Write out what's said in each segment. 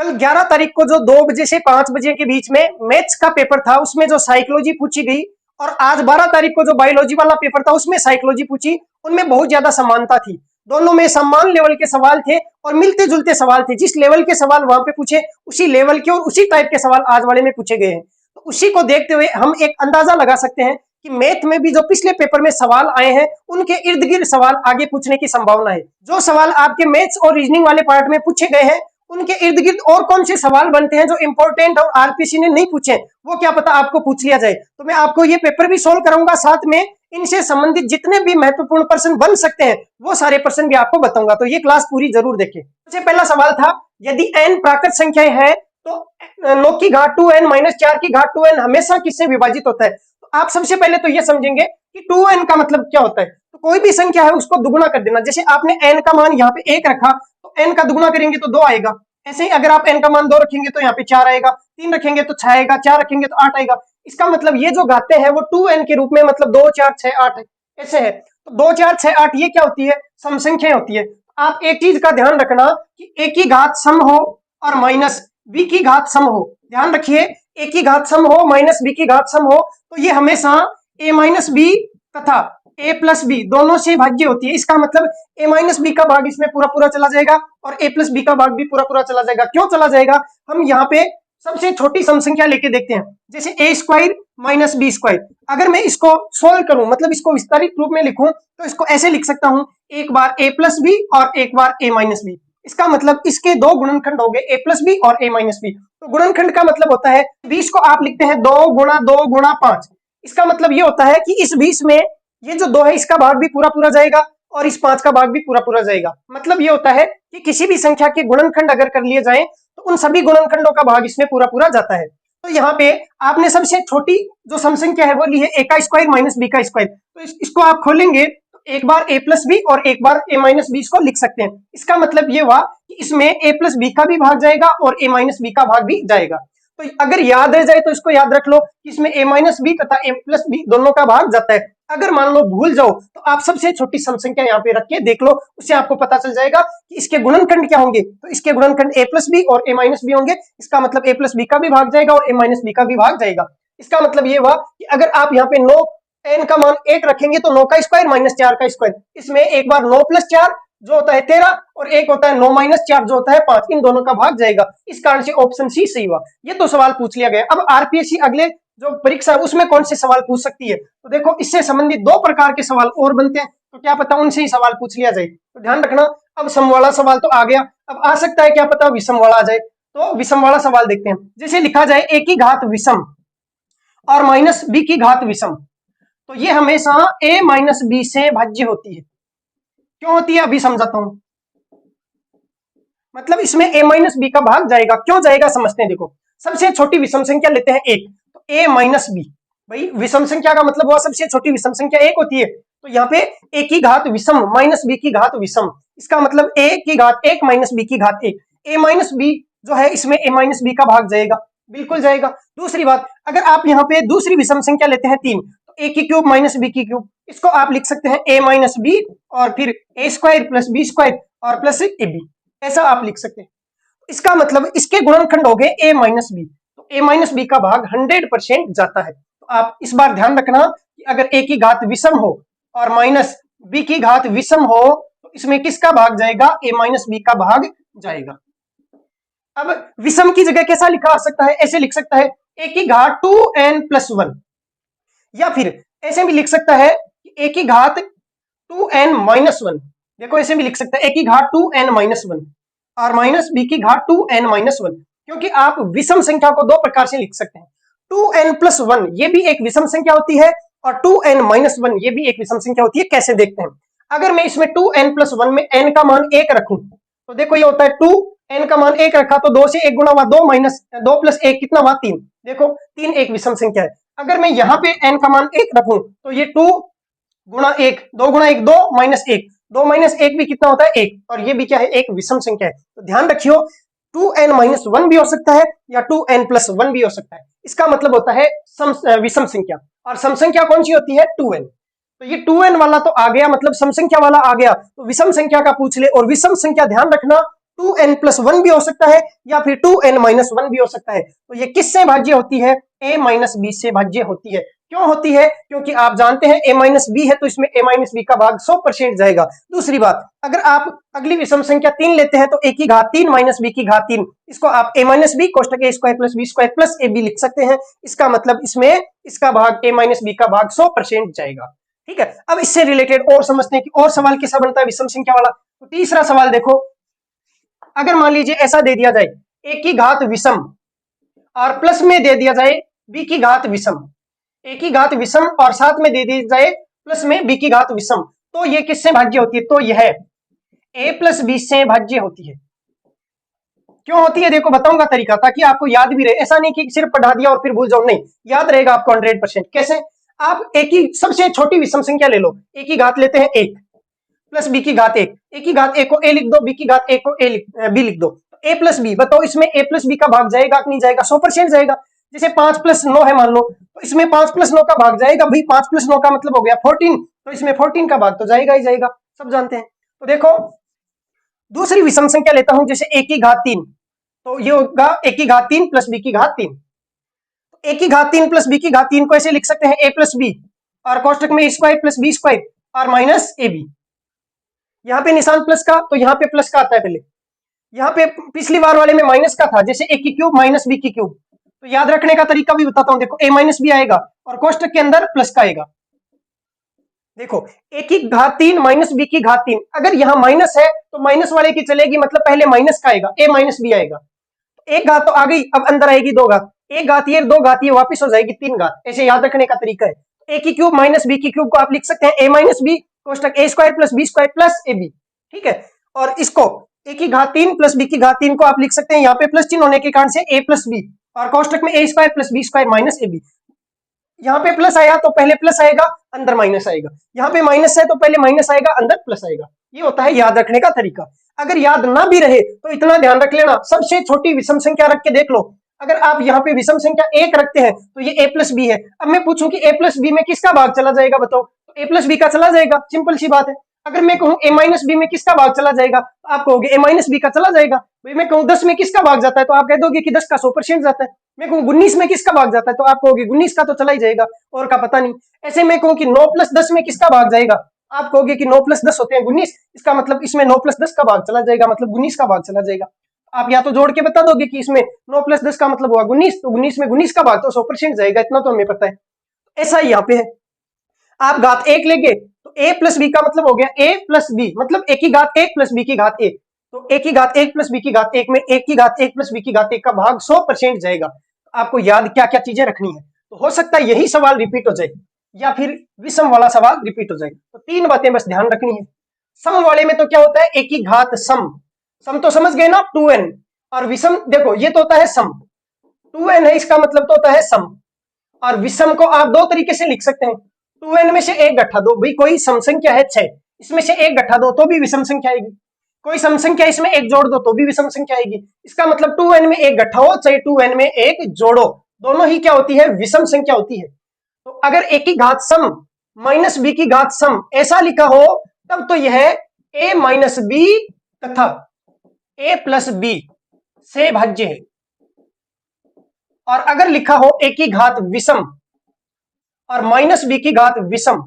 कल 11 तारीख को जो 2 बजे से 5 बजे के बीच में मैथ्स का पेपर था उसमें जो साइकोलॉजी पूछी गई, और आज 12 तारीख को जो बायोलॉजी वाला पेपर था उसमें साइकोलॉजी पूछी, उनमें बहुत ज्यादा समानता थी। दोनों में समान लेवल के सवाल थे और मिलते जुलते सवाल थे। जिस लेवल के सवाल वहां पे पूछे उसी लेवल के और उसी टाइप के सवाल आज वाले में पूछे गए हैं। तो उसी को देखते हुए हम एक अंदाजा लगा सकते हैं कि मैथ में भी जो पिछले पेपर में सवाल आए हैं उनके इर्द गिर्द सवाल आगे पूछने की संभावना है। जो सवाल आपके मैथ्स और रीजनिंग वाले पार्ट में पूछे गए हैं उनके इर्द गिर्द और कौन से सवाल बनते हैं जो इंपॉर्टेंट और आरपीसी ने नहीं पूछे, वो क्या पता आपको पूछ लिया जाए। तो मैं आपको ये पेपर भी सोल्व कराऊंगा, साथ में इनसे संबंधित जितने भी महत्वपूर्ण प्रश्न बन सकते हैं वो सारे प्रश्न भी आपको बताऊंगा। तो ये क्लास पूरी जरूर देखें। सबसे पहला सवाल था, यदि n प्राकृत संख्याएं है तो 9 की घात 2n माइनस 4 की घात 2n हमेशा किससे विभाजित होता है। तो आप सबसे पहले तो ये समझेंगे कि 2n का मतलब क्या होता है। तो कोई भी संख्या है उसको दुगुना कर देना। जैसे आपने n का मान यहाँ पे 1 रखा तो n का दुगुना करेंगे तो 2 आएगा। ऐसे ही अगर आप n का मान 2 रखेंगे तो यहाँ पे 4 आएगा, 3 रखेंगे तो 6 आएगा, 4 रखेंगे तो 8 आएगा। इसका मतलब ये जो घातें हैं वो 2n के रूप में, मतलब 2 4 6 8 है, ऐसे है। तो 2 4 6 8 ये क्या होती है, सम संख्याएं होती है। आप एक चीज का ध्यान रखना कि a की घात सम हो और माइनस b की घात सम हो। ध्यान रखिए, a की घात सम हो माइनस b की घात सम हो तो ये हमेशा a माइनस b तथा a प्लस बी दोनों से भाज्य होती है। इसका मतलब a माइनस बी का भाग इसमें पूरा पूरा चला जाएगा और a प्लस बी का भाग भी पूरा पूरा चला जाएगा। क्यों चला जाएगा, हम यहाँ पे सबसे छोटी सम संख्या लेके देखते हैं। जैसे a square minus B square, अगर मैं इसको सोल्व करूं, मतलब इसको विस्तारित रूप में लिखूं, तो इसको ऐसे लिख सकता हूं, एक बार a प्लस बी और एक बार a माइनस बी। इसका मतलब इसके दो गुणनखंड हो गए a प्लस बी और a माइनस बी। तो गुणनखंड का मतलब होता है 20 को आप लिखते हैं 2 गुणा 2 गुणा 5। इसका मतलब ये होता है कि इस 20 में ये जो 2 है इसका भाग भी पूरा पूरा जाएगा और इस 5 का भाग भी पूरा पूरा जाएगा। मतलब ये होता है कि किसी भी संख्या के गुणनखंड अगर कर लिए जाए तो उन सभी गुणनखंडों का भाग इसमें पूरा पूरा जाता है। तो यहाँ पे आपने सबसे छोटी जो सम संख्या है वो ली है a का स्क्वायर माइनस b का स्क्वायर। तो इसको आप खोलेंगे तो एक बार a प्लस बी और एक बार a माइनस बी इसको लिख सकते हैं। इसका मतलब ये हुआ कि इसमें a प्लस बी का भी भाग जाएगा और a माइनस बी का भाग भी जाएगा। तो अगर याद रह जाए तो इसको याद रख लो कि इसमें a माइनस बी तथा a प्लस बी दोनों का भाग जाता है। अगर मान लो भूल जाओ तो आप सबसे छोटी सम संख्या यहाँ पे रख के देख लो, उससे आपको पता चल जाएगा कि इसके गुणनखंड क्या होंगे। तो इसके गुणनखंड a प्लस बी और a माइनस बी होंगे। इसका मतलब a प्लस बी का भी भाग जाएगा और a माइनस बी का भी भाग जाएगा। इसका मतलब ये हुआ कि अगर आप यहाँ पे 9 n का मान 1 रखेंगे तो 9 का स्क्वायर माइनस 4 का स्क्वायर, इसमें एक बार 9 प्लस 4 जो होता है 13 और एक होता है 9 माइनस 4 जो होता है 5, इन दोनों का भाग जाएगा। इस कारण से ऑप्शन सी सही हुआ। ये तो सवाल पूछ लिया गया। अब आरपीएससी अगले जो परीक्षा है उसमें कौन से सवाल पूछ सकती है, तो देखो इससे संबंधित 2 प्रकार के सवाल और बनते हैं, तो क्या पता उनसे ही सवाल पूछ लिया जाए। तो ध्यान रखना। अब सम वाला सवाल तो आ गया, अब आ सकता है क्या पता विषम वाला आ जाए। तो विषम वाला सवाल देखते हैं। जैसे लिखा जाए a की घात विषम और माइनस b की घात विषम, तो ये हमेशा a माइनस b से भाज्य होती है। क्यों होती है अभी समझाता हूं। मतलब इसमें a माइनस बी का भाग जाएगा। क्यों जाएगा समझते हैं। देखो सबसे छोटी विषम संख्या लेते हैं 1, तो a माइनस बी, भाई विषम संख्या का मतलब हुआ सबसे छोटी विषम संख्या 1 होती है। तो यहाँ पे a की घात विषम माइनस b की घात विषम, इसका मतलब a की घात 1 माइनस b की घात 1। a माइनस b जो है इसमें a माइनस b का भाग जाएगा, बिल्कुल जाएगा। दूसरी बात, अगर आप यहाँ पे दूसरी विषम संख्या लेते हैं 3, तो a की क्यूब माइनस b की क्यूब, इसको आप लिख सकते हैं a माइनस बी और फिर a square plus b square और प्लस ab, ऐसा आप लिख सकते हैं। इसका मतलब इसके गुणनखंड हो गए a माइनस बी, तो a माइनस बी का भाग 100% जाता है। तो आप इस बार ध्यान रखना कि अगर a की घात विषम हो और माइनस b की घात विषम हो तो इसमें किसका भाग जाएगा, a माइनस बी का भाग जाएगा। अब विषम की जगह कैसा लिखा आ सकता है, ऐसे लिख सकता है a की घात 2n प्लस 1, या फिर ऐसे भी लिख सकता है कि a की घात 2n माइनस 1। देखो ऐसे भी लिख सकता है a की घात 2n माइनस 1 और माइनस b की घात 2n माइनस 1, क्योंकि आप विषम संख्या को 2 प्रकार से लिख सकते हैं। 2n प्लस 1 ये भी एक विषम संख्या होती है और 2n माइनस 1 ये भी एक विषम संख्या होती है। कैसे देखते हैं। अगर मैं इसमें 2n प्लस 1 में n का मान 1 रखूं तो देखो ये होता है 2, n का मान 1 रखा तो 2 से 1 गुना हुआ 2 माइनस 2 प्लस 1 कितना हुआ 3। देखो 3 एक विषम संख्या है। अगर मैं यहाँ पे n का मान 1 रखूं तो ये 2 गुणा 1, 2 गुणा 1 2 माइनस 1, 2 माइनस 1 भी कितना होता है 1, और ये भी क्या है एक विषम संख्या है। तो ध्यान रखियो 2n माइनस 1 भी हो सकता है या 2n प्लस 1 भी हो सकता है। इसका मतलब होता है विषम संख्या, और सम संख्या कौन सी होती है 2n। तो ये 2n वाला तो आ गया, मतलब सम संख्या वाला आ गया, तो विषम संख्या का पूछ ले। और विषम संख्या ध्यान रखना 2n+1 भी हो सकता है या फिर 2n-1 भी हो सकता है। तो ये किससे भाज्य होती है? a-b से भाज्य होती है। क्यों होती है? क्योंकि आप जानते हैं a-b है तो इसमें a-b का भाग 100% जाएगा। दूसरी बात, अगर आप अगली विषम संख्या 3 लेते हैं तो a की घात 3 b की घात 3, इसको आप a-b कोष्टक a² + b² + ab लिख सकते हैं। इसका मतलब इसमें इसका भाग a-b का भाग 100% जाएगा। ठीक है, अब इससे रिलेटेड और समझते हैं कि और सवाल कैसा बनता है विषम संख्या वाला। तो तीसरा सवाल देखो, अगर मान लीजिए ऐसा दे दिया जाए a की घात विषम और प्लस में दे दिया जाए b की घात विषम, a की घात विषम और साथ में दे दी जाए प्लस में b की घात विषम, तो ये किससे भाज्य होती है? तो यह a + b से भाज्य होती है। क्यों होती है देखो बताऊंगा तरीका, ताकि आपको याद भी रहे। ऐसा नहीं कि सिर्फ पढ़ा दिया और फिर भूल जाओ, नहीं, याद रहेगा आपको 100%। कैसे? आप a की सबसे छोटी विषम संख्या ले लो, a की घात लेते हैं 1 प्लस b की घात 1, a की घात 1 को a लिख दो, b की घात 1 को b लिख दो, a + b, बताओ इसमें a + b का भाग जाएगा कि नहीं जाएगा? 100% जाएगा। जैसे 5 + 9 है मान लो, तो इसमें 5 + 9 का भाग जाएगा भाई, 5 + 9 का मतलब हो गया 14, तो इसमें 14 का भाग तो जाएगा ही जाएगा, सब जानते हैं। तो देखो दूसरी विषम संख्या लेता हूं, जैसे a की घात 3, तो ये होगा a की घात 3 + b की घात 3। a की घात 3 + b की घात 3 को ऐसे लिख सकते हैं a + b और कोष्टक में a² + b² और माइनस ab। यहाँ पे निशान प्लस का, तो यहाँ पे प्लस का आता है पहले। यहाँ पे पिछली बार वाले में माइनस का था, जैसे a की क्यूब - b की क्यूब, तो याद रखने का तरीका भी बताता हूँ। देखो a - b आएगा और कोष्टक के अंदर प्लस का आएगा। देखो a की घात 3 - b की घात 3, अगर यहाँ माइनस है तो माइनस वाले की चलेगी, मतलब पहले माइनस का आएगा, a - b आएगा। एक घात तो आ गई, अब अंदर आएगी 2 घात, एक घात ये 2 घात ये वापस हो जाएगी 3 घात। ऐसे याद रखने का तरीका है। a की क्यूब - b की क्यूब को आप लिख सकते हैं a - b कोष्टक a² + b² + ab। ठीक है, और इसको a की घात 3 + b की घात 3 को आप लिख सकते हैं, यहाँ पे प्लस चिन्ह होने के कारण से a + b और कोष्टक में a² + b² - ab। यहाँ पे प्लस आया तो पहले प्लस आएगा, अंदर माइनस आएगा, यहाँ पे माइनस है तो पहले माइनस आएगा, अंदर प्लस आएगा। ये होता है याद रखने का तरीका। अगर याद ना भी रहे तो इतना ध्यान रख लेना, सबसे छोटी विषम संख्या रख के देख लो। अगर आप यहाँ पे विषम संख्या 1 रखते हैं तो ये a + b है। अब मैं पूछूं कि a + b में किसका भाग चला जाएगा, बताओ? तो a + b का चला जाएगा, सिंपल सी बात है। अगर मैं कहूं a - b में किसका भाग चला जाएगा, तो आप कहोगे a - b का चला जाएगा। भाई मैं कहूं 10 में किसका भाग जाता है, तो आप कह दोगे कि 10 का 100% जाता है। मैं कहूं 19 में किसका भाग जाता है, तो आप कहोगे 19 का तो चला ही जाएगा, और का पता नहीं। ऐसे मैं कहूं कि 9 + 10 में किसका भाग जाएगा, आप कहोगे कि 9 + 10 होते हैं 19, इसका मतलब इसमें 9 + 10 का भाग चला जाएगा, मतलब 19 का भाग चला जाएगा। आप या तो जोड़ के बता दोगे कि इसमें 9 + 10 का मतलब हुआ 19, तो 19 में 19 का भाग तो 100% जाएगा, इतना तो हमें पता है। ऐसा ही यहाँ पे है, आप घात 1 लेंगे तो a + b का मतलब हो गया a + b, मतलब a की घात 1 + b की घात 1, तो a की घात 1 + b की घात 1 में a की घात 1 + b की घात 1 का भाग 100% जाएगा। आपको याद क्या क्या चीजें रखनी है, तो हो सकता है यही सवाल रिपीट हो जाए या फिर विषम वाला सवाल रिपीट हो जाए। तो 3 बातें बस ध्यान रखनी है। सम वाले में तो क्या होता है, a की घात सम, सम तो समझ गए ना 2n, और विषम देखो ये तो होता है सम, 2n है इसका मतलब तो होता है सम। और विषम को आप 2 तरीके से लिख सकते हैं, 2n में से एक गठा दो, भाई कोई सम संख्या है 6, इसमें से एक गठा दो तो भी विषम संख्या आएगी, कोई सम संख्या इसमें एक जोड़ दो तो भी विषम संख्या आएगी। इसका मतलब 2n में एक गठा हो चाहे 2n में एक जोड़ो, दोनों ही क्या होती है, विषम संख्या होती है। तो अगर a की घात सम - b की घात सम ऐसा लिखा हो तब तो यह a - b तथा a + b से भाज्य है। और अगर लिखा हो a की घात विषम और -b की घात विषम,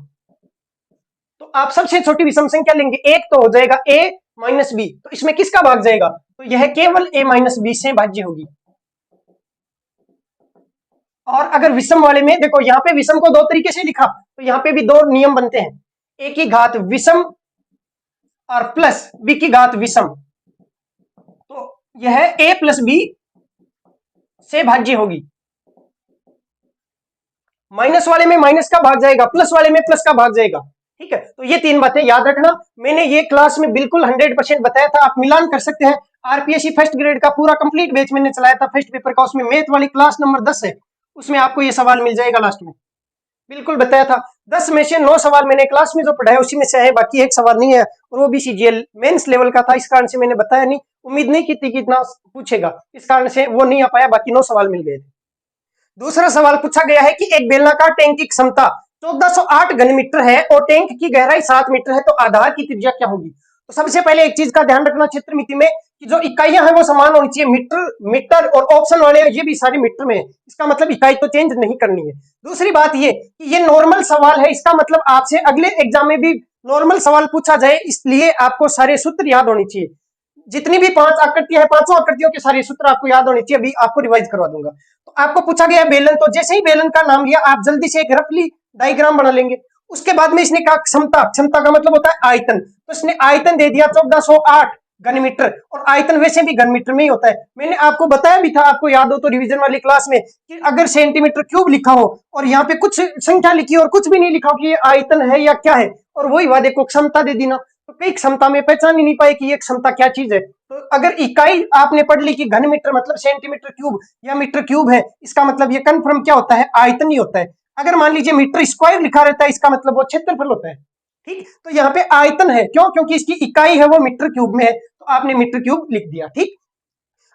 तो आप सबसे छोटी विषम संख्या लेंगे, एक तो हो जाएगा a - b, तो इसमें किसका भाग जाएगा, तो यह केवल a - b से भाज्य होगी। और अगर विषम वाले में देखो, यहाँ पे विषम को 2 तरीके से लिखा, तो यहाँ पे भी 2 नियम बनते हैं, a की घात विषम और प्लस b की घात विषम, तो यह a + b से भाज्य होगी। माइनस वाले में माइनस का भाग जाएगा, प्लस वाले में प्लस का भाग जाएगा। ठीक है, तो ये 3 बातें याद रखना। मैंने ये क्लास में बिल्कुल 100% बताया था, आप मिलान कर सकते हैं। आरपीएससी फर्स्ट ग्रेड का पूरा कंप्लीट बैच मैंने चलाया था फर्स्ट पेपर का, उसमें मैथ वाली क्लास नंबर 10 है, उसमें आपको ये सवाल मिल जाएगा लास्ट में, बिल्कुल बताया था। 10 में से 9 सवाल मैंने क्लास में जो पढ़ाया उसी में से है, बाकी एक सवाल नहीं है, और वो भी सीजीएल मेंस लेवल का था, इस कारण से मैंने बताया नहीं, उम्मीद नहीं की थी कि इतना पूछेगा, इस कारण से वो नहीं आ पाया, बाकी 9 सवाल मिल गए थे। दूसरा सवाल पूछा गया है कि एक बेलनाकार टैंक की क्षमता 1408 घन मीटर है और टैंक की गहराई 7 मीटर है, तो आधार की त्रिज्या क्या होगी। तो सबसे पहले एक चीज का ध्यान रखना क्षेत्रमिति में कि जो इकाइयां हैं वो समान होनी चाहिए। मीटर, मीटर और ऑप्शन वाले ये भी सारे मीटर में है, इसका मतलब इकाई तो चेंज नहीं करनी है। दूसरी बात ये कि ये नॉर्मल सवाल है, इसका मतलब आपसे अगले एग्जाम में भी नॉर्मल सवाल पूछा जाए, इसलिए आपको सारे सूत्र याद होने चाहिए। जितनी भी 5 आकृतियां हैं, पांचों आकृतियों के सारे सूत्र आपको याद होने चाहिए। अभी आपको रिवाइज करवा दूंगा। तो आपको पूछा गया बेलन, तो जैसे ही बेलन का नाम लिया आप जल्दी से एक रफली डायग्राम बना लेंगे। उसके बाद में इसने कहा क्षमता, क्षमता का मतलब होता है आयतन, तो इसने आयतन दे दिया 1408 घन मीटर, और आयतन वैसे भी घन मीटर में ही होता है। मैंने आपको बताया भी था, आपको याद हो तो रिवीजन वाली क्लास में, कि अगर सेंटीमीटर क्यूब लिखा हो और यहाँ पे कुछ संख्या लिखी हो और कुछ भी नहीं लिखा हो कि ये आयतन है या क्या है, और वही वादे को क्षमता दे देना, तो कई क्षमता में पहचान ही नहीं पाए कि ये क्षमता क्या चीज है। तो अगर इकाई आपने पढ़ ली कि घन मीटर मतलब सेंटीमीटर क्यूब या मीटर क्यूब है, इसका मतलब ये कन्फर्म क्या होता है, आयतन ही होता है। अगर मान लीजिए मीटर स्क्वायर लिखा रहता है, इसका मतलब वो क्षेत्रफल होता है। ठीक, तो यहाँ पे आयतन है, क्यों? क्योंकि इसकी इकाई है वो मीटर क्यूब में है, तो आपने मीटर क्यूब लिख दिया। ठीक,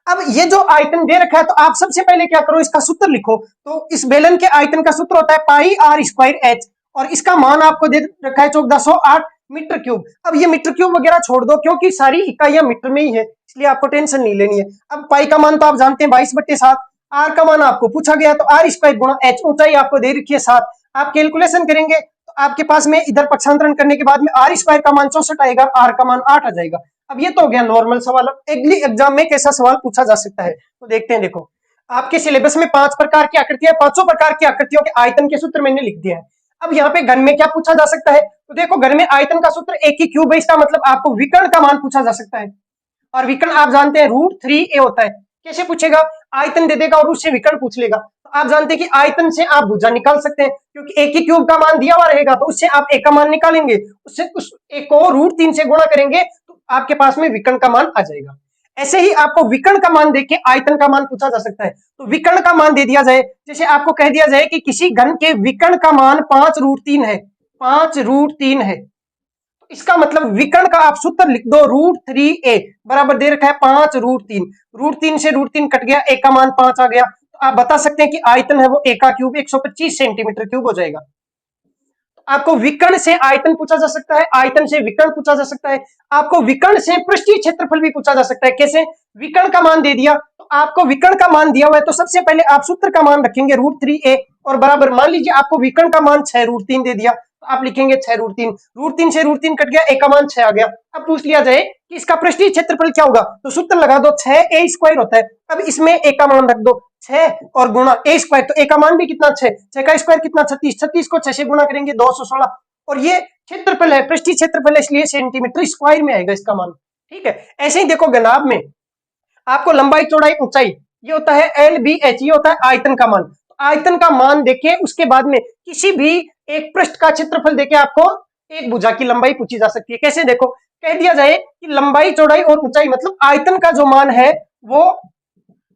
अब ये जो आयतन दे रखा है, तो आप सबसे पहले क्या करो, इसका सूत्र लिखो। तो इस बेलन के आयतन का सूत्र होता है पाई आर स्क्वायर एच, और इसका मान आपको दे रखा है 1408 मीटर क्यूब। अब ये मीटर क्यूब वगैरह छोड़ दो, क्योंकि सारी इकाइयां मीटर में ही है, इसलिए आपको टेंशन नहीं लेनी है। अब पाई का मान तो आप जानते हैं 22/7, आर का मान आपको पूछा गया तो आर स्क्वायर गुणा एच, ऊंचाई आपको दे रखी है 7। आप कैलकुलेशन करेंगे तो आपके पास में इधर पक्षांतरण करने के बाद में आर स्क्वायर का मान 64 आएगा, आर का मान 8 आ जाएगा। अब ये तो हो गया नॉर्मल सवाल। अब अगली एग्जाम में कैसा सवाल पूछा जा सकता है, तो देखते हैं। देखो, आपके सिलेबस में 5 प्रकार की आकृतियां, 5 प्रकार की आकृतियों के आयतन के सूत्र मैंने लिख दिया है। अब यहाँ पे घन में क्या पूछा जा सकता है, तो देखो घन में आयतन का सूत्र एक ही क्यूब है, इसका मतलब आपको विकर्ण का मान पूछा जा सकता है, और विकर्ण आप जानते हैं √3a होता है। कैसे पूछेगा, आयतन दे देगा और उससे विकर्ण पूछ लेगा। तो आप जानते हैं कि आयतन से आप भुजा निकाल सकते हैं, क्योंकि एक ही क्यूब का मान दिया हुआ रहेगा, तो उससे आप एक का मान निकालेंगे, उससे उस एक को √3 से गुणा करेंगे, तो आपके पास में विकर्ण का मान आ जाएगा। ऐसे ही आपको विकर्ण का मान देके आयतन का मान पूछा जा सकता है। तो विकर्ण का मान दे दिया जाए, जैसे आपको कह दिया जाए कि किसी घन के विकर्ण का मान 5√3 है, 5√3 है, इसका मतलब विकर्ण का आप सूत्र लिख दो, √3a बराबर दे रखा है 5√3, √3 से √3 कट गया, a का मान 5 आ गया, तो आप बता सकते हैं कि आयतन है वो a का क्यूब 125 सेंटीमीटर क्यूब हो जाएगा। आपको विकर्ण से आयतन पूछा जा सकता है, आयतन से विकर्ण पूछा जा सकता है, आपको विकर्ण से पृष्ठीय क्षेत्रफल भी पूछा जा सकता है। कैसे, विकर्ण का मान दे दिया तो आपको विकर्ण का मान दिया हुआ है, तो सबसे पहले आप सूत्र का मान रखेंगे √3a, और बराबर मान लीजिए आपको विकर्ण का मान 6√3 दे दिया, तो आप लिखेंगे 6√3, √3 से √3 कट गया, a का मान 6 आ गया। अब पूछ लिया जाए कि इसका पृष्ठीय क्षेत्रफल क्या होगा, तो सूत्र लगा दो, 6a स्क्वायर होता है। अब इसमें a का मान रख दो 6 और गुणा a स्क्वायर, तो a का मान भी कितना 6, 6 का स्क्वायर कितना 36, 36 को 6 से गुणा करेंगे 216, और ये क्षेत्रफल है, पृष्ठीय क्षेत्रफल है, इसलिए सेंटीमीटर स्क्वायर में आएगा इसका मान। ठीक है, ऐसे ही देखो घनाभ में आपको लंबाई चौड़ाई ऊंचाई ये होता है LBH, ये होता है आयतन का मान। तो आयतन का मान देके उसके बाद में किसी भी एक पृष्ठ का क्षेत्रफल देके आपको एक भुजा की लंबाई पूछी जा सकती है। कैसे, देखो कह दिया जाए कि लंबाई चौड़ाई और ऊंचाई मतलब आयतन का जो मान है वो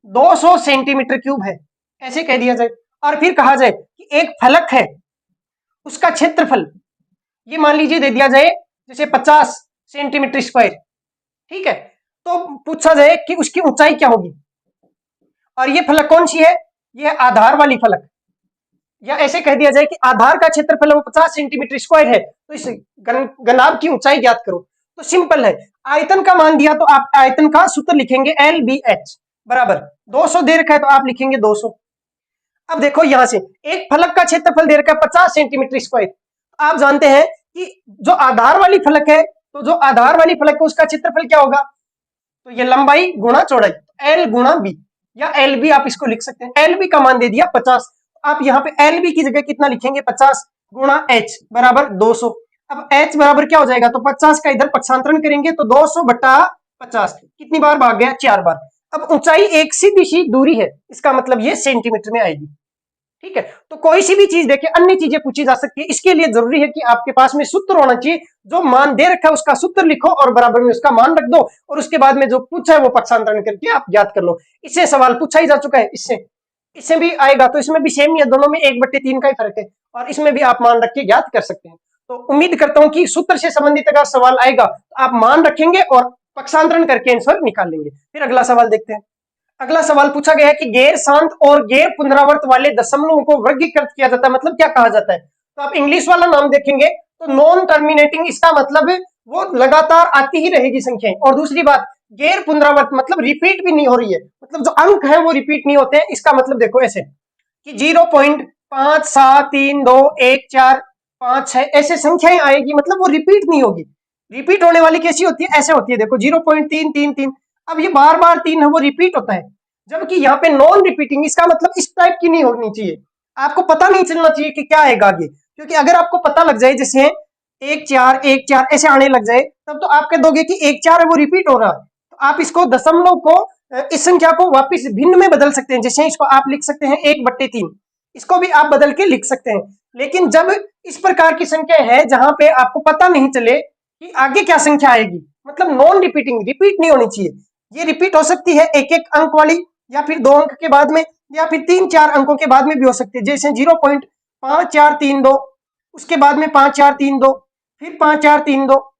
200 सेंटीमीटर क्यूब है, ऐसे कह दिया जाए। और फिर कहा जाए कि एक फलक है, उसका क्षेत्रफल ये मान लीजिए दे दिया जाए जैसे 50 सेंटीमीटर स्क्वायर। ठीक है, तो पूछा जाए कि उसकी ऊंचाई क्या होगी, और ये फलक कौन सी है, ये आधार वाली फलक, या ऐसे कह दिया जाए कि आधार का क्षेत्रफल वो 50 सेंटीमीटर स्क्वायर है, तो इस घनाभ की ऊंचाई ज्ञात करो। तो सिंपल है, आयतन का मान दिया तो आप आयतन का सूत्र लिखेंगे LBH बराबर 200 दे रखा है, तो आप लिखेंगे 200। अब देखो यहां से एक फलक का क्षेत्रफल दे रखा है 50 सेंटीमीटर स्क्वायर, आप जानते हैं कि जो आधार वाली फलक है, तो जो आधार वाली फलक है उसका क्षेत्रफल क्या होगा, तो ये लंबाई गुणा चौड़ाई, L गुणा B, या LB आप इसको लिख सकते हैं। LB का मान दे दिया 50, आप यहाँ पे LB की जगह कितना लिखेंगे, 50 गुणा H बराबर 200। अब H बराबर क्या हो जाएगा, तो 50 का इधर पक्षांतरण करेंगे तो 200/50 कितनी बार भाग गया, 4 बार। अब ऊंचाई एक सीधी सी दूरी है, इसका मतलब ये सेंटीमीटर में आएगी। ठीक है, तो कोई सी भी चीज देखिए, अन्य चीजें पूछी जा सकती है, इसके लिए जरूरी है कि आपके पास में सूत्र होना चाहिए। जो मान दे रखा है उसका सूत्र लिखो और बराबर में उसका मान रख दो, और उसके बाद में जो पूछा है वो पक्षांतरण करके आप याद कर लो। इससे सवाल पूछा ही जा चुका है, इससे भी आएगा, तो इसमें भी सेम ही है, दोनों में 1/3 का ही फर्क है, और इसमें भी आप मान रख के याद कर सकते हैं। तो उम्मीद करता हूं कि सूत्र से संबंधित अगर सवाल आएगा तो आप मान रखेंगे और पक्षांतरण करके आंसर निकाल लेंगे। फिर अगला सवाल देखते हैं। अगला सवाल पूछा गया है कि गैर शांत और गैर पुनरावर्त वाले दशमलवों को वर्गीकृत किया जाता है, मतलब क्या कहा जाता है। तो आप इंग्लिश वाला नाम देखेंगे तो नॉन टर्मिनेटिंग, इसका मतलब वो लगातार आती ही रहेगी संख्याएं। और दूसरी बात, गैर पुनरावर्त मतलब रिपीट भी नहीं हो रही है, मतलब जो अंक है वो रिपीट नहीं होते हैं। इसका मतलब देखो ऐसे कि 0.5732145 ऐसे संख्याएं आएगी, मतलब वो रिपीट नहीं होगी। रिपीट होने वाली कैसी होती है, ऐसे होती है, देखो 0.333। अब ये बार बार 3 है वो रिपीट होता है, जबकि यहाँ पे नॉन रिपीटिंग, इसका मतलब इस टाइप की नहीं होनी चाहिए। आपको पता नहीं चलना चाहिए कि क्या आएगा आगे, क्योंकि अगर आपको पता लग जाए जैसे 1 4 1 4 ऐसे आने लग जाए, तब तो आप कह दोगे कि 1 4 है वो रिपीट हो रहा है। तो आप इसको दशमलव को इस संख्या को वापस भिन्न में बदल सकते हैं। जैसे इसको आप लिख सकते हैं 1/3, इसको भी आप बदल के लिख सकते हैं। लेकिन जब इस प्रकार की संख्या है जहां पे आपको पता नहीं चले कि आगे क्या संख्या आएगी, मतलब नॉन रिपीटिंग, रिपीट नहीं होनी चाहिए। ये रिपीट हो सकती है एक एक अंक वाली, या फिर 2 अंक के बाद में, या फिर 3 4 अंकों के बाद में भी हो सकती है। जैसे 0.5432, उसके बाद में 5432, फिर 5432।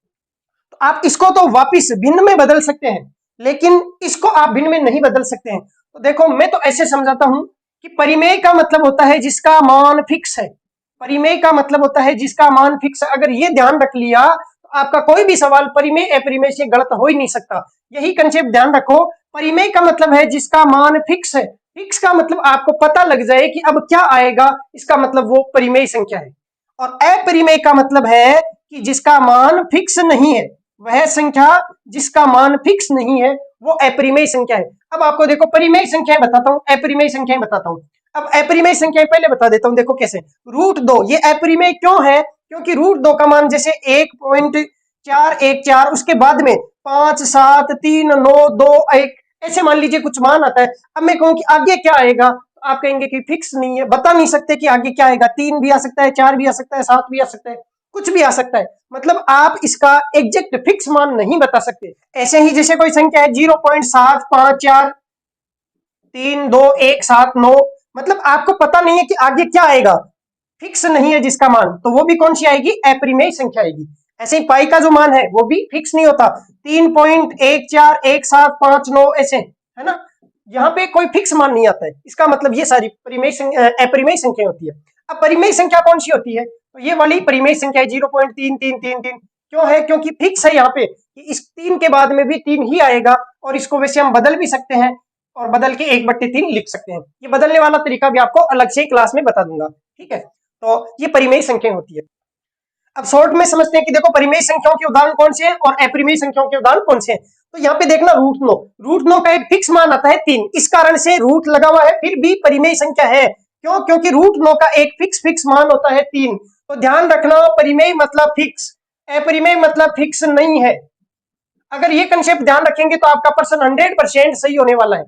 तो आप इसको तो वापिस भिन्न में बदल सकते हैं, लेकिन इसको आप भिन्न में नहीं बदल सकते हैं। तो देखो मैं तो ऐसे समझाता हूं कि परिमेय का मतलब होता है जिसका मान फिक्स है। परिमेय का मतलब होता है जिसका मान फिक्स है। अगर ये ध्यान रख लिया तो आपका कोई भी सवाल परिमेय अपरिमेय से गलत हो ही नहीं सकता। यही कंसेप्ट ध्यान रखो। परिमेय का मतलब है जिसका मान फिक्स है। फिक्स का मतलब आपको पता लग जाए कि अब क्या आएगा, इसका मतलब वो परिमेय संख्या है। और अपरिमेय का मतलब है कि जिसका मान फिक्स नहीं है, वह संख्या जिसका मान फिक्स नहीं है वो अपरिमेय संख्या है। अब आपको देखो परिमेय संख्याएं बताता हूं, अपरिमेय संख्याएं बताता हूं। अब अपरिमेय संख्याएं पहले बता देता हूं, देखो कैसे। √2 ये अपरिमेय क्यों है, क्योंकि √2 का मान जैसे 1.414, उसके बाद में 5 7 3 9 2 1 ऐसे मान लीजिए कुछ मान आता है। अब मैं कहूं कि आगे क्या आएगा, तो आप कहेंगे कि फिक्स नहीं है, बता नहीं सकते कि आगे क्या आएगा। 3 भी आ सकता है, 4 भी आ सकता है, 7 भी आ सकता है, कुछ भी आ सकता है। मतलब आप इसका एग्जैक्ट फिक्स मान नहीं बता सकते। ऐसे ही जैसे कोई संख्या है 0.7543217 मतलब आपको पता नहीं है कि आगे क्या आएगा, फिक्स नहीं है जिसका मान, तो वो भी कौन सी आएगी, अपरिमेय संख्या आएगी। ऐसे ही पाई का जो मान है वो भी फिक्स नहीं होता, 3.14175 ऐसे, है ना। यहाँ पे कोई फिक्स मान नहीं आता है। इसका मतलब ये सारी परिमेय अपरिमेय संख्या होती है। अब परिमेय संख्या कौन सी होती है, तो ये वाली परिमेय संख्या 0.3333। क्यों है, क्योंकि फिक्स है यहाँ पे कि इस 3 के बाद में भी 3 ही आएगा। और इसको वैसे हम बदल भी सकते हैं, और बदल के 1/3 लिख सकते हैं। ये बदलने वाला तरीका भी आपको अलग से क्लास में बता दूंगा, ठीक है। तो ये परिमेय संख्या होती है। अब शॉर्ट में समझते हैं कि देखो परिमेय संख्याओं के उदाहरण कौन से हैं और अपरिमेय संख्याओं के उदाहरण कौन से हैं। तो यहाँ पे देखना √9 का एक फिक्स मान आता है 3, इस कारण से रूट लगा हुआ है, फिर भी परिमेय संख्या है। क्यों, क्योंकि √9 का एक फिक्स मान होता है 3। तो ध्यान रखना, परिमेय मतलब फिक्स, अपरिमेय मतलब फिक्स नहीं है। अगर ये कंसेप्ट ध्यान रखेंगे तो आपका प्रश्न 100% सही होने वाला है।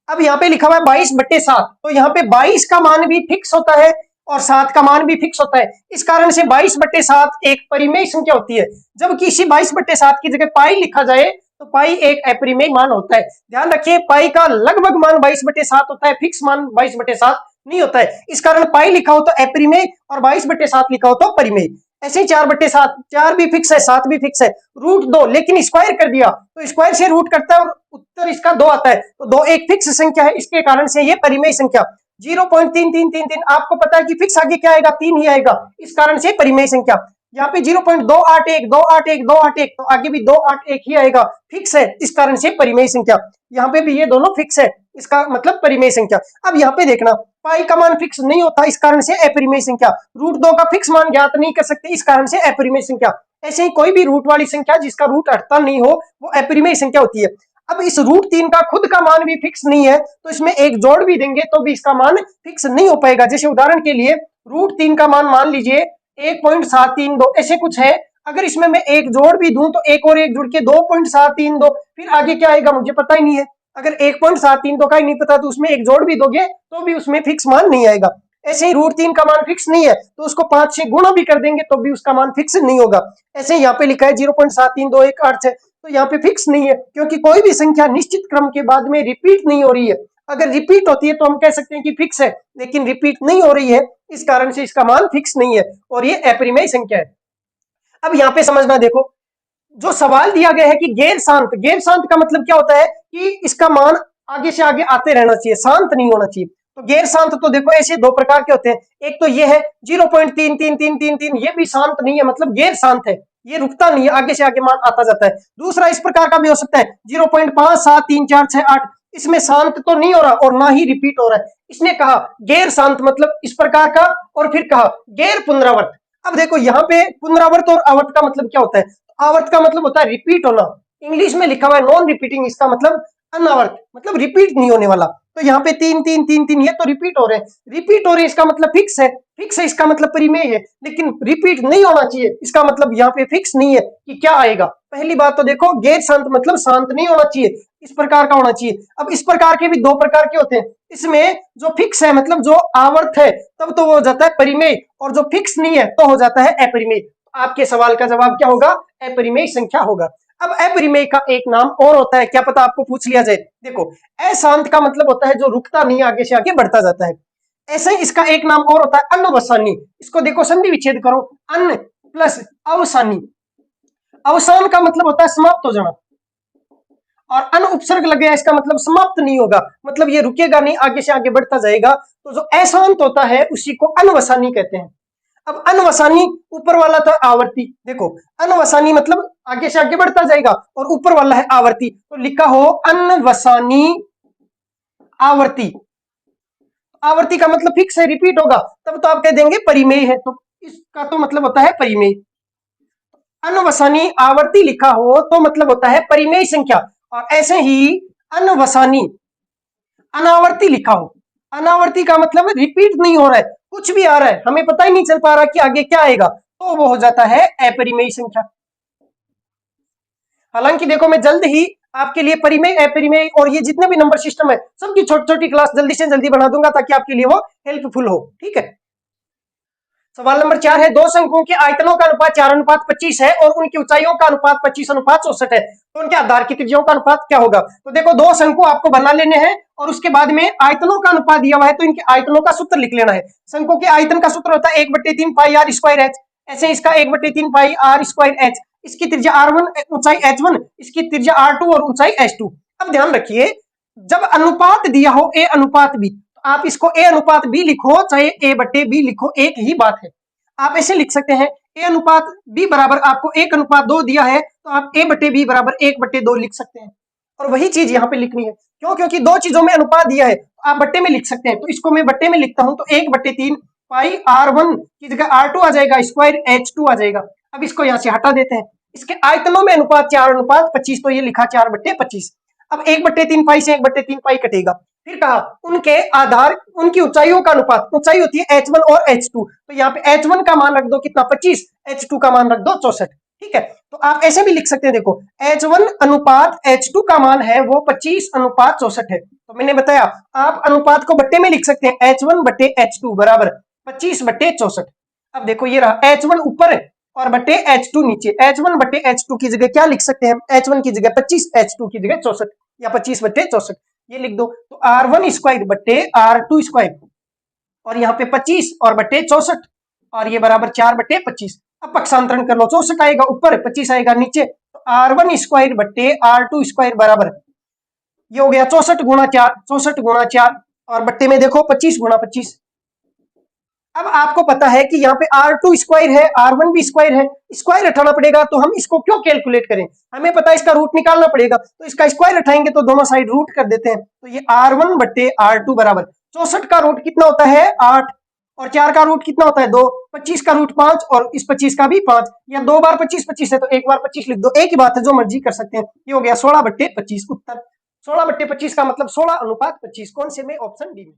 अब यहाँ पे लिखा हुआ है 22/7, तो यहाँ पे 22 का मान भी फिक्स होता है और 7 का मान भी फिक्स होता है। इस कारण से 22/7 एक परिमेय संख्या होती है। जबकि इसी 22/7 की जगह पाई लिखा जाए तो पाई एक अपरिमेय मान होता है। ध्यान रखिए, पाई का लगभग मान 22/7 होता है, फिक्स मान 22/7 नहीं होता है। इस कारण पाई लिखा हो तो अपरिमेय और 22/7 लिखा हो तो परिमेय। ऐसे ही 4/7, 4 भी फिक्स है, 7 भी फिक्स है। √2 लेकिन स्क्वायर कर दिया तो स्क्वायर से रूट करता है और उत्तर इसका 2 आता है, तो 2 एक फिक्स संख्या है, इसके कारण से ये परिमेय संख्या। 0.3333 आपको पता है कि फिक्स आगे क्या आएगा, 3 ही आएगा, इस कारण से परिमेय संख्या। यहाँ पे 0.281 281 281, तो आगे भी 281 ही आएगा, फिक्स है, इस कारण से परिमेय संख्या। यहाँ पे भी ये दोनों फिक्स है, इसका मतलब परिमेय संख्या। अब यहाँ पे देखना, पाई का मान फिक्स नहीं होता, इस कारण से अपरिमेय संख्या। √2 का फिक्स मान ज्ञात नहीं कर सकते, इस कारण से अपरिमेय संख्या। ऐसे ही कोई भी रूट वाली संख्या जिसका रूट हटता नहीं हो वो अपरिमेय संख्या होती है। अब इस √3 का खुद का मान भी फिक्स नहीं है, तो इसमें एक जोड़ भी देंगे तो भी इसका मान फिक्स नहीं हो पाएगा। जैसे उदाहरण के लिए √3 का मान लीजिए 1.732 ऐसे कुछ है। अगर इसमें मैं एक जोड़ भी दूं तो एक और एक जुड़ के 2.732, फिर आगे क्या आएगा मुझे पता ही नहीं है। अगर 1.732 का ही नहीं पता तो उसमें एक जोड़ भी दोगे तो भी उसमें फिक्स मान नहीं आएगा। ऐसे ही √3 का मान फिक्स नहीं है तो उसको 5 से गुणा भी कर देंगे तो भी उसका मान फिक्स नहीं होगा। ऐसे यहाँ पे लिखा है 0.73218, तो यहाँ पे फिक्स नहीं है, क्योंकि कोई भी संख्या निश्चित क्रम के बाद में रिपीट नहीं हो रही है। अगर रिपीट होती है तो हम कह सकते हैं कि फिक्स है, लेकिन रिपीट नहीं हो रही है, इस कारण से इसका मान फिक्स नहीं है और ये अपरिमेय संख्या है। अब यहाँ पे समझना, देखो जो सवाल दिया गया है कि गैर शांत का मतलब क्या होता है कि इसका मान आगे से आगे आते रहना चाहिए, शांत नहीं होना चाहिए। तो गैर शांत तो देखो ऐसे 2 प्रकार के होते हैं। एक तो ये है 0.3333, ये भी शांत नहीं है, मतलब गैर शांत है। ये रुकता नहीं है, आगे से आगे मान आता जाता है। दूसरा इस प्रकार का भी हो सकता है 0.5 7 3 4 6 8, इसमें शांत तो नहीं हो रहा और ना ही रिपीट हो रहा है। इसने कहा गैर शांत मतलब इस प्रकार का, और फिर कहा गैर पुनरावर्त। अब देखो यहाँ पे पुनरावर्त और आवर्त का मतलब क्या होता है? आवर्त का मतलब होता है रिपीट होना, इंग्लिश में लिखा हुआ है नॉन रिपीटिंग, इसका मतलब अनावर्त, मतलब रिपीट नहीं होने वाला। तो यहाँ पे 3 3 3 3 ये तो रिपीट हो रहे हैं, रिपीट हो रहे हैं इसका मतलब फिक्स है, फिक्स है इसका मतलब परिमेय है, लेकिन रिपीट नहीं होना चाहिए इसका मतलब यहाँ पे फिक्स नहीं है कि क्या आएगा। पहली बात तो देखो गैर शांत मतलब शांत नहीं होना चाहिए, इस प्रकार का होना चाहिए। अब इस प्रकार के भी दो प्रकार के होते हैं, इसमें जो फिक्स है मतलब जो आवर्त है तब तो वो हो जाता है परिमेय, और जो फिक्स नहीं है तो हो जाता है अपरिमेय। आपके सवाल का जवाब क्या होगा? अपरिमेय संख्या होगा। अब अपरिमेय का एक नाम और होता है, क्या पता आपको पूछ लिया जाए। देखो अशांत का मतलब होता है जो रुकता नहीं, आगे से आगे बढ़ता जाता है। ऐसे ही इसका एक नाम और होता है अनवसानी। इसको देखो संधि विच्छेद करो, अन प्लस अवसानी। अवसान का मतलब होता है समाप्त हो जाना, और अन उपसर्ग लग गया इसका मतलब समाप्त नहीं होगा, मतलब ये रुकेगा नहीं, आगे से आगे बढ़ता जाएगा। तो जो अशांत होता है उसी को अनवसानी कहते हैं। अब अनवसानी ऊपर वाला था आवर्ती, देखो अनवसानी मतलब आगे से आगे बढ़ता जाएगा, और ऊपर वाला है आवर्ती, तो लिखा हो अनवसानी आवर्ती। आवर्ती का मतलब फिक्स है, रिपीट होगा, तब तो आप कह देंगे परिमेय है, तो इसका तो मतलब होता है परिमेय। अनवसानी आवर्ती लिखा हो तो मतलब होता है परिमेय संख्या, और ऐसे ही अनवसानी अनावर्ती लिखा हो, अनावर्ती का मतलब रिपीट नहीं हो रहा है, कुछ भी आ रहा है, हमें पता ही नहीं चल पा रहा कि आगे क्या आएगा, तो वो हो जाता है अपरिमेय संख्या। हालांकि देखो मैं जल्द ही आपके लिए परिमेय अपरिमेय और ये जितने भी नंबर सिस्टम है सबकी छोटी छोटी क्लास जल्दी से जल्दी बना दूंगा, ताकि आपके लिए वो हेल्पफुल हो। ठीक है, सवाल नंबर 4 है, दो शंकुओं के आयतनों का अनुपात 4:25 है और उनकी ऊंचाइयों का अनुपात 25:64 है, तो उनके आधार की त्रिज्याओं का अनुपात क्या होगा? तो देखो दो शंकु आपको बना लेने हैं और उसके बाद में आयतनों का अनुपात दिया हुआ है, तो इनके आयतनों का सूत्र लिख लेना है। शंकु के आयतन का सूत्र होता है 1/3 पाई आर स्क्वायर एच, ऐसे इसका 1/3 पाई आर स्क्वायर एच, इसकी त्रिज्या r1 ऊंचाई h1, इसकी त्रिज्या r2 और ऊंचाई h2। अब ध्यान रखिए जब अनुपात दिया हो a अनुपात b, आप इसको a अनुपात b लिखो चाहे a/b लिखो, एक ही बात है। आप ऐसे लिख सकते हैं a अनुपात b बराबर आपको 1:2 दिया है, तो आप a/b बराबर 1/2 लिख सकते हैं, और वही चीज यहाँ पे लिखनी है। क्यों? क्योंकि दो चीजों में अनुपात दिया है, तो आप बट्टे में लिख सकते हैं, तो इसको मैं बट्टे में लिखता हूं, तो 1/3 पाई r1 की जगह r2 आ जाएगा, स्क्वायर h2 आ जाएगा। अब इसको यहाँ से हटा देते हैं, इसके आयतनों में अनुपात 4:25, तो ये लिखा 4/25। अब 1/3 पाई से 1/3 पाई कटेगा। फिर कहा उनके आधार उनकी ऊंचाइयों का अनुपात, ऊंचाई होती है h1 और h2, तो यहाँ पे h1 का मान रख दो कितना 25, h2 का मान रख दो 64। ठीक है, तो आप ऐसे भी लिख सकते हैं, देखो h1 अनुपात h2 का मान है वो 25:64 है। तो मैंने बताया आप अनुपात को बट्टे में लिख सकते हैं, h1/h2 बराबर 25/64। अब देखो ये रहा h1 ऊपर और बट्टे h2 नीचे, h1/h2 की जगह क्या लिख सकते हैं? h1 की जगह 25, h2 की जगह 64 या 25/64 ये लिख दो। तो r1 स्क्वायर बट्टे r2 स्क्वायर, और यहाँ पे 25 और बट्टे 64, और ये बराबर 4/25। अब पक्षांतरण कर लो, 64 आएगा ऊपर, 25 आएगा नीचे, तो r1 स्क्वायर बट्टे r2 स्क्वायर बराबर ये हो गया 64 गुणा 4, 64 गुणा 4, और बट्टे में देखो 25 गुणा 25। अब आपको पता है कि यहाँ पे r2 स्क्वायर है, r1 भी स्क्वायर है, स्क्वायर हटाना पड़ेगा, तो हम इसको क्यों कैलकुलेट करें? हमें पता है इसका रूट निकालना पड़ेगा, तो इसका स्क्वायर हटाएंगे तो दोनों साइड रूट कर देते हैं, तो ये r1/r2 बराबर 64 का रूट कितना होता है 8, और 4 का रूट कितना होता है 2, 25 का रूट 5 और इस 25 का भी 5, या 2 बार 25 25 है तो एक बार 25 लिख दो, एक ही बात है, जो मर्जी कर सकते हैं। ये हो गया 16/25 उत्तर। 16/25 का मतलब 16:25, कौन से में? ऑप्शन डी में।